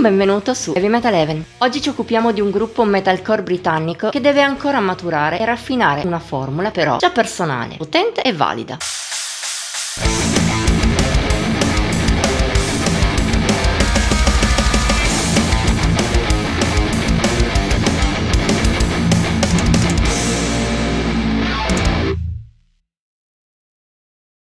benvenuto su Heavy Metal Heaven. Oggi ci occupiamo di un gruppo metalcore britannico che deve ancora maturare e raffinare una formula però già personale, potente e valida.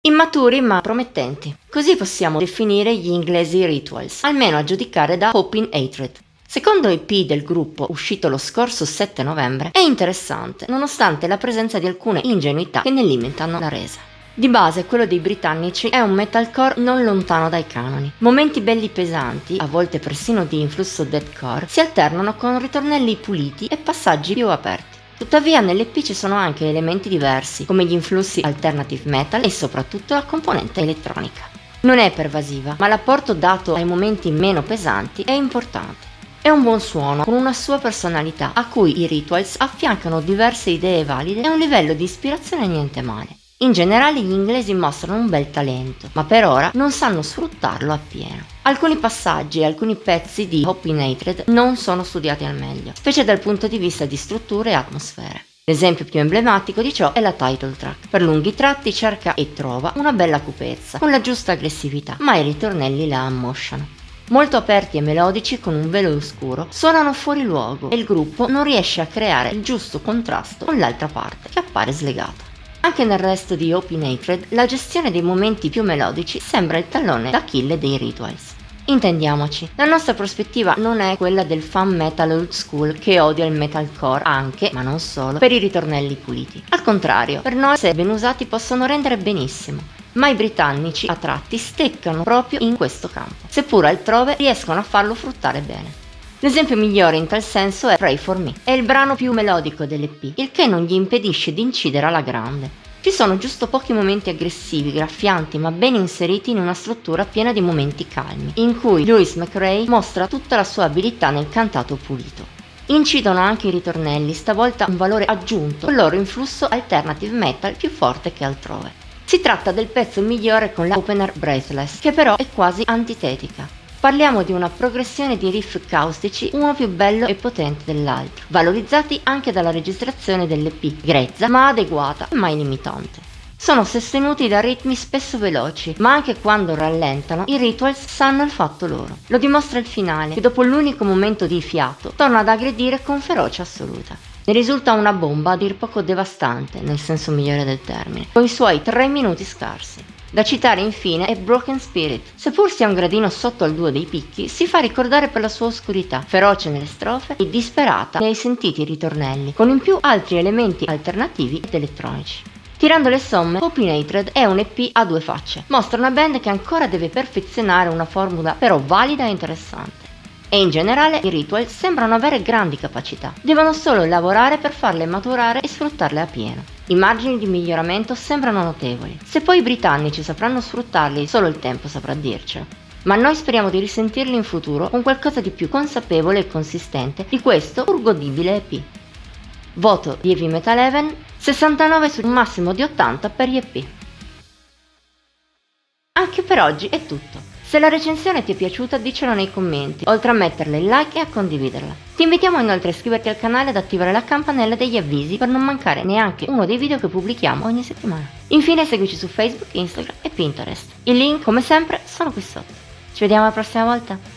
Immaturi ma promettenti. Così possiamo definire gli inglesi Rituals, almeno a giudicare da Hope in Hatred. Secondo EP del gruppo, uscito lo scorso 7 novembre, è interessante, nonostante la presenza di alcune ingenuità che ne limitano la resa. Di base, quello dei britannici è un metalcore non lontano dai canoni. Momenti belli pesanti, a volte persino di influsso deathcore, si alternano con ritornelli puliti e passaggi più aperti. Tuttavia nell'EP ci sono anche elementi diversi, come gli influssi alternative metal e soprattutto la componente elettronica. Non è pervasiva, ma l'apporto dato ai momenti meno pesanti è importante. È un buon suono, con una sua personalità, a cui i Rituals affiancano diverse idee valide e un livello di ispirazione niente male. In generale gli inglesi mostrano un bel talento, ma per ora non sanno sfruttarlo appieno. Alcuni passaggi e alcuni pezzi di Hope in Hatred non sono studiati al meglio, specie dal punto di vista di strutture e atmosfere. L'esempio più emblematico di ciò è la title track. Per lunghi tratti cerca e trova una bella cupezza, con la giusta aggressività, ma i ritornelli la ammosciano. Molto aperti e melodici con un velo oscuro, suonano fuori luogo e il gruppo non riesce a creare il giusto contrasto con l'altra parte, che appare slegata. Anche nel resto di Hope in Hatred, la gestione dei momenti più melodici sembra il tallone d'Achille dei Rituals. Intendiamoci, la nostra prospettiva non è quella del fan metal old school che odia il metalcore anche, ma non solo, per i ritornelli puliti. Al contrario, per noi se ben usati possono rendere benissimo, ma i britannici a tratti steccano proprio in questo campo, seppur altrove riescono a farlo fruttare bene. L'esempio migliore in tal senso è Pray For Me, è il brano più melodico dell'EP, il che non gli impedisce di incidere alla grande. Ci sono giusto pochi momenti aggressivi, graffianti, ma ben inseriti in una struttura piena di momenti calmi, in cui Lewis McRae mostra tutta la sua abilità nel cantato pulito. Incidono anche i ritornelli, stavolta un valore aggiunto, con il loro influsso alternative metal più forte che altrove. Si tratta del pezzo migliore con la opener Breathless, che però è quasi antitetica. Parliamo di una progressione di riff caustici, uno più bello e potente dell'altro, valorizzati anche dalla registrazione dell'EP, grezza ma adeguata e mai limitante. Sono sostenuti da ritmi spesso veloci, ma anche quando rallentano, i Rituals sanno il fatto loro. Lo dimostra il finale, che dopo l'unico momento di fiato, torna ad aggredire con ferocia assoluta. Ne risulta una bomba a dir poco devastante, nel senso migliore del termine, con i suoi 3 minuti scarsi. Da citare infine è Broken Spirit. Seppur sia un gradino sotto al duo dei picchi, si fa ricordare per la sua oscurità, feroce nelle strofe e disperata nei sentiti ritornelli, con in più altri elementi alternativi ed elettronici. Tirando le somme, Hope in Hatred è un EP a due facce. Mostra una band che ancora deve perfezionare una formula però valida e interessante. E in generale i Ritual sembrano avere grandi capacità, devono solo lavorare per farle maturare e sfruttarle a pieno. I margini di miglioramento sembrano notevoli, se poi i britannici sapranno sfruttarli solo il tempo saprà dircelo. Ma noi speriamo di risentirli in futuro con qualcosa di più consapevole e consistente di questo pur godibile EP. Voto di Heavy Metal Heaven 69 su un massimo di 80 per gli EP. Anche per oggi è tutto. Se la recensione ti è piaciuta dicelo nei commenti, oltre a metterle il like e a condividerla. Ti invitiamo inoltre a iscriverti al canale e ad attivare la campanella degli avvisi per non mancare neanche uno dei video che pubblichiamo ogni settimana. Infine seguici su Facebook, Instagram e Pinterest. I link, come sempre, sono qui sotto. Ci vediamo la prossima volta!